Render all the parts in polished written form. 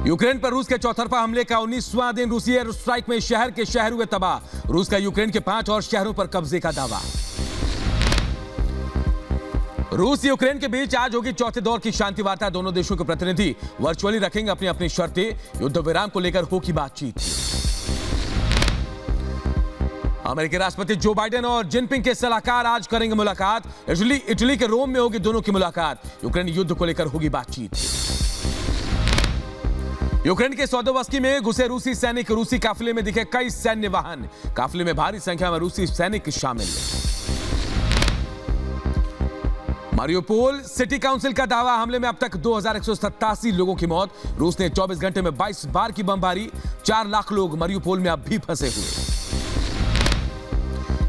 Ukraine पर रूस के चौतरफा हमले का 19वां दिन रूसी एयर स्ट्राइक में शहर के शहर हुए तबाह। रूस का यूक्रेन के 5 और शहरों पर कब्जे का दावा। रूस यूक्रेन के बीच आज होगी चौथे दौर की शांति वार्ता। दोनों देशों के प्रतिनिधि वर्चुअली रखेंगे अपनी अपनी शर्तें। युद्ध विराम को लेकर होगी बातचीत। अमेरिकी राष्ट्रपति जो बाइडेन और जिनपिंग के सलाहकार आज करेंगे मुलाकात। इटली के रोम में होगी दोनों की मुलाकात। यूक्रेन युद्ध को लेकर होगी बातचीत। यूक्रेन के सौदोवस्की में घुसे रूसी सैनिक। रूसी काफिले में दिखे कई सैन्य वाहन। काफिले में भारी संख्या में रूसी सैनिक शामिल। मारियोपोल सिटी काउंसिल का दावा, हमले में अब तक 2187 लोगों की मौत। रूस ने 24 घंटे में 22 बार की बमबारी। 4 लाख लोग मारियोपोल में अब भी फंसे हुए।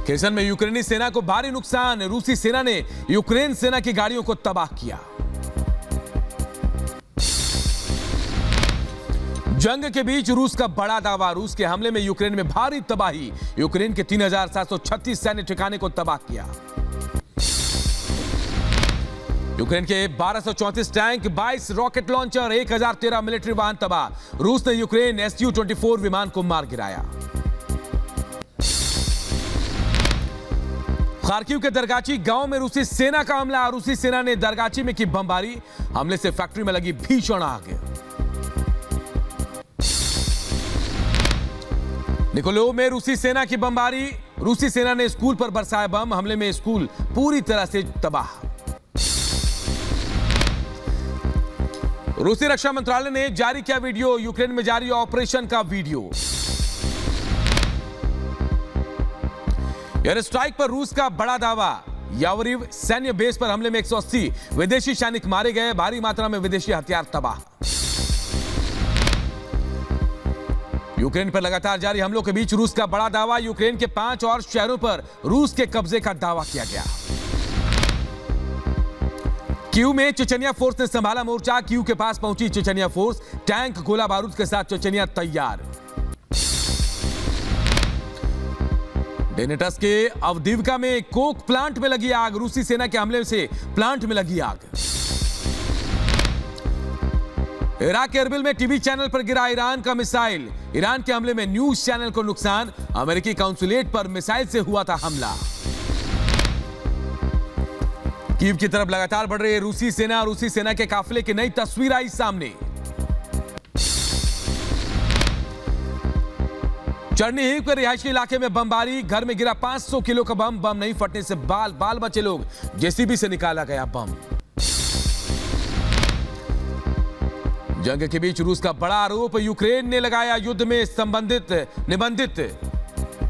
खेसन में यूक्रेनी सेना को भारी नुकसान। रूसी सेना ने यूक्रेन सेना की गाड़ियों को तबाह किया। जंग के बीच रूस का बड़ा दावा। रूस के हमले में यूक्रेन में भारी तबाही। यूक्रेन के 3736 सैन्य ठिकाने को तबाह किया। यूक्रेन के 1234 टैंक, 22 रॉकेट लॉन्चर, 1013 मिलिट्री वाहन तबाह। रूस ने यूक्रेन Su-24 विमान को मार गिराया। खार्किव के दरगाची गांव में रूसी सेना का हमला। रूसी सेना ने दरगाची में की बमबारी। हमले से फैक्ट्री में लगी भीषण आग। निकोलोव में रूसी सेना की बमबारी। रूसी सेना ने स्कूल पर बरसाया बम। हमले में स्कूल पूरी तरह से तबाह। रूसी रक्षा मंत्रालय ने जारी किया वीडियो। यूक्रेन में जारी ऑपरेशन का वीडियो। एयर स्ट्राइक पर रूस का बड़ा दावा। यावरिव सैन्य बेस पर हमले में 180 विदेशी सैनिक मारे गए। भारी मात्रा में विदेशी हथियार तबाह। यूक्रेन पर लगातार जारी हमलों के बीच रूस का बड़ा दावा। यूक्रेन के 5 और शहरों पर रूस के कब्जे का दावा किया गया। कीव में चेचनिया फोर्स ने संभाला मोर्चा। कीव के पास पहुंची चेचनिया फोर्स। टैंक, गोला बारूद के साथ चेचनिया तैयार। डेनेटस के अवदीवका में कोक प्लांट में लगी आग। रूसी सेना के हमले से प्लांट में लगी आग। इराक के एरबिल में टीवी चैनल पर गिरा ईरान का मिसाइल। ईरान के हमले में न्यूज चैनल को नुकसान। अमेरिकी काउंसुलेट पर मिसाइल से हुआ था हमला। कीव की तरफ लगातार बढ़ रही रूसी सेना। रूसी सेना के काफिले की नई तस्वीर आई सामने। चर्निहिव के रिहायशी इलाके में बमबारी। घर में गिरा 500 किलो का बम। बम नहीं फटने से बाल बचे लोग। जेसीबी से निकाला गया बम। जंग के बीच रूस का बड़ा आरोप। यूक्रेन ने लगाया युद्ध में निबंधित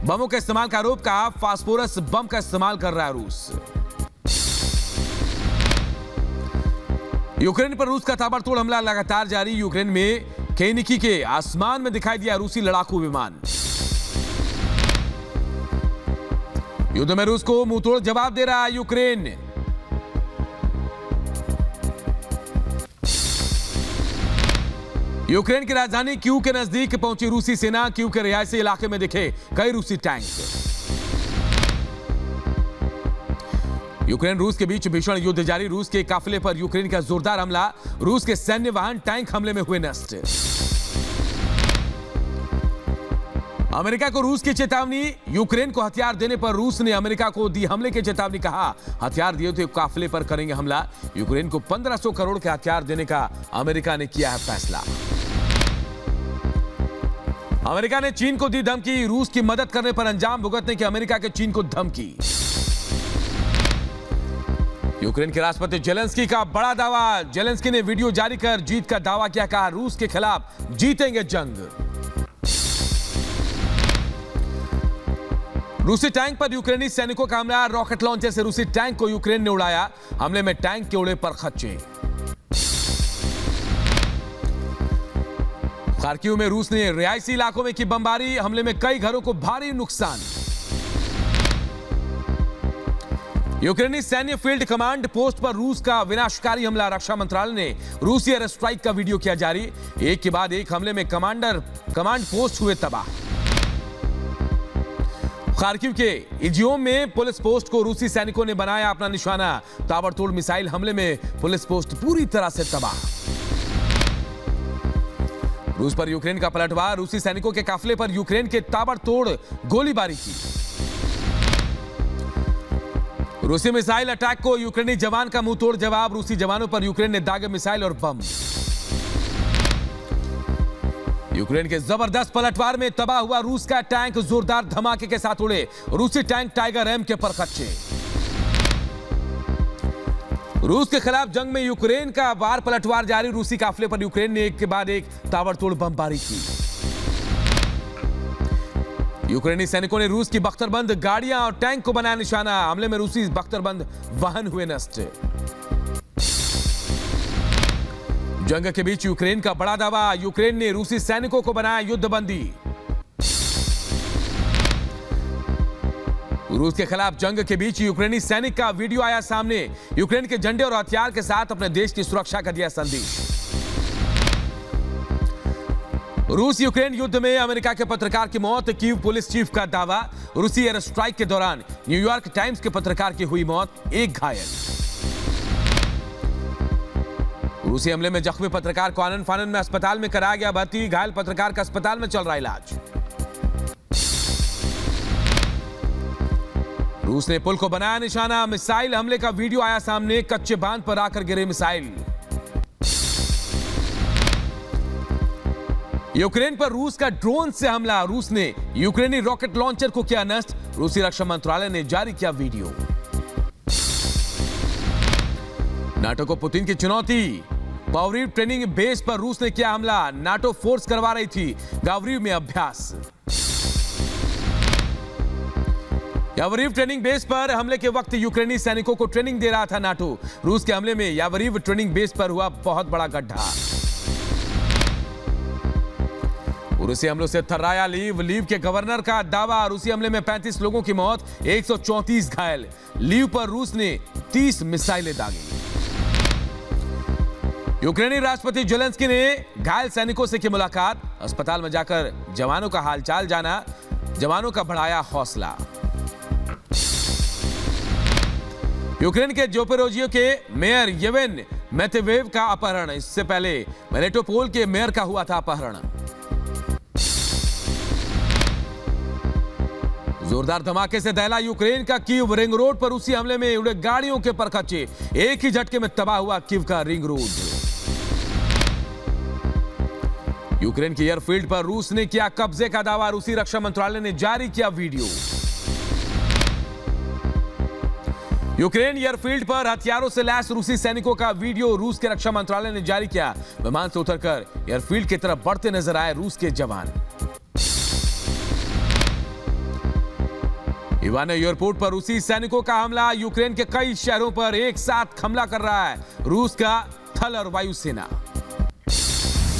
बमों के इस्तेमाल का आरोप। कहा फास्फोरस बम का इस्तेमाल कर रहा है रूस। यूक्रेन पर रूस का ताबड़तोड़ हमला लगातार जारी। यूक्रेन में खेनिकी के आसमान में दिखाई दिया रूसी लड़ाकू विमान। युद्ध में रूस को मुंहतोड़ जवाब दे रहा है यूक्रेन। यूक्रेन की राजधानी कीव के नजदीक पहुंची रूसी सेना। कीव के रिहायशी इलाके में दिखे कई रूसी टैंक। यूक्रेन रूस के बीच भीषण युद्ध जारी। रूस के काफिले पर यूक्रेन का जोरदार हमला। रूस के सैन्य वाहन टैंक हमले में हुए नष्ट। अमेरिका को रूस की चेतावनी। यूक्रेन को हथियार देने पर रूस ने अमेरिका को दी हमले की चेतावनी। कहा हथियार दिए तो काफिले पर करेंगे हमला। यूक्रेन को 1500 करोड़ के हथियार देने का अमेरिका ने किया है फैसला। अमेरिका ने चीन को दी धमकी। रूस की मदद करने पर अंजाम भुगतने की अमेरिका के चीन को धमकी। यूक्रेन के राष्ट्रपति जेलेंस्की का बड़ा दावा। जेलेंस्की ने वीडियो जारी कर जीत का दावा किया। कहा रूस के खिलाफ जीतेंगे जंग। रूसी टैंक पर यूक्रेनी सैनिकों का हमला। रॉकेट लॉन्चर से रूसी टैंक को यूक्रेन ने उड़ाया। हमले में टैंक के उड़े पर खच्चे। खार्किव में रूस ने रिहायशी इलाकों में की बमबारी। हमले में कई घरों को भारी नुकसान। यूक्रेनी सैन्य फील्ड कमांड पोस्ट पर रूस का विनाशकारी हमला। रक्षा मंत्रालय ने रूसी एयर स्ट्राइक का वीडियो किया जारी। एक के बाद एक हमले में कमांड पोस्ट हुए तबाह। खार्किव के इजियोम में पुलिस पोस्ट को रूसी सैनिकों ने बनाया अपना निशाना। ताबड़तोड़ मिसाइल हमले में पुलिस पोस्ट पूरी तरह से तबाह। रूस पर यूक्रेन का पलटवार, रूसी सैनिकों के काफिले पर यूक्रेन के ताबड़तोड़ गोलीबारी की। रूसी मिसाइल अटैक को यूक्रेनी जवान का मुंहतोड़ जवाब, रूसी जवानों पर यूक्रेन ने दागे मिसाइल और बम। यूक्रेन के जबरदस्त पलटवार में तबाह हुआ रूस का टैंक, जोरदार धमाके के साथ उड़े रूसी टैंक टाइगर एम के परखच्चे। रूस के खिलाफ जंग में यूक्रेन का वार पलटवार जारी, रूसी काफिले पर यूक्रेन ने एक के बाद एक ताबड़तोड़ बमबारी की। यूक्रेनी सैनिकों ने रूस की बख्तरबंद गाड़ियां और टैंक को बनाया निशाना, हमले में रूसी बख्तरबंद वाहन हुए नष्ट। जंग के बीच यूक्रेन का बड़ा दावा, यूक्रेन ने रूसी सैनिकों को बनाया युद्धबंदी। रूस के खिलाफ जंग के बीच यूक्रेनी सैनिक का वीडियो आया सामने, यूक्रेन के झंडे और हथियार के साथ अपने देश की सुरक्षा का दिया संदेश। रूस यूक्रेन युद्ध में अमेरिका के पत्रकार की मौत, कीव पुलिस चीफ का दावा। रूसी एयर स्ट्राइक के दौरान न्यूयॉर्क टाइम्स के पत्रकार की हुई मौत, एक घायल। रूसी हमले में जख्मी पत्रकार को आनन फानन में अस्पताल में कराया गया भर्ती, घायल पत्रकार का अस्पताल में चल रहा इलाज। रूस ने पुल को बनाया निशाना, मिसाइल हमले का वीडियो आया सामने, कच्चे बांध पर आकर गिरे मिसाइल। यूक्रेन पर रूस का ड्रोन से हमला, रूस ने यूक्रेनी रॉकेट लॉन्चर को किया नष्ट, रूसी रक्षा मंत्रालय ने जारी किया वीडियो। नाटो को पुतिन की चुनौती, गावरीव ट्रेनिंग बेस पर रूस ने किया हमला, नाटो फोर्स करवा रही थी गावरीव में अभ्यास। यावरीव ट्रेनिंग बेस पर हमले के वक्त यूक्रेनी सैनिकों को ट्रेनिंग दे रहा था नाटो, रूस के हमले में यावरीव ट्रेनिंग बेस पर हुआ बहुत बड़ा गड्ढा। रूसी हमलों से थर्राया लीव, लीव के गवर्नर का दावा, रूसी हमले में 35 लोगों की मौत, 134 घायल। लीव पर रूस ने 30 मिसाइलें दागी। यूक्रेनी राष्ट्रपति जेलेंस्की ने घायल सैनिकों से की मुलाकात, अस्पताल में जाकर जवानों का हालचाल जाना, जवानों का बढ़ाया हौसला। यूक्रेन के जोपोरोजियो के मेयर येवेन मेतेवेव का अपहरण, इससे पहले मेलेटोपोल के मेयर का हुआ था अपहरण। जोरदार धमाके से दहला यूक्रेन का कीव, रिंग रोड पर रूसी हमले में उड़े गाड़ियों के परखच्चे, एक ही झटके में तबाह हुआ कीव का रिंग रोड। यूक्रेन की एयरफील्ड पर रूस ने किया कब्जे का दावा, रूसी रक्षा मंत्रालय ने जारी किया वीडियो। यूक्रेन एयरफील्ड पर हथियारों से लैस रूसी सैनिकों का वीडियो रूस के रक्षा मंत्रालय ने जारी किया, विमान से उतरकर एयरफील्ड की तरफ बढ़ते नजर आए रूस के जवान। इवानो एयरपोर्ट पर रूसी सैनिकों का हमला, यूक्रेन के कई शहरों पर एक साथ हमला कर रहा है रूस का थल और वायुसेना।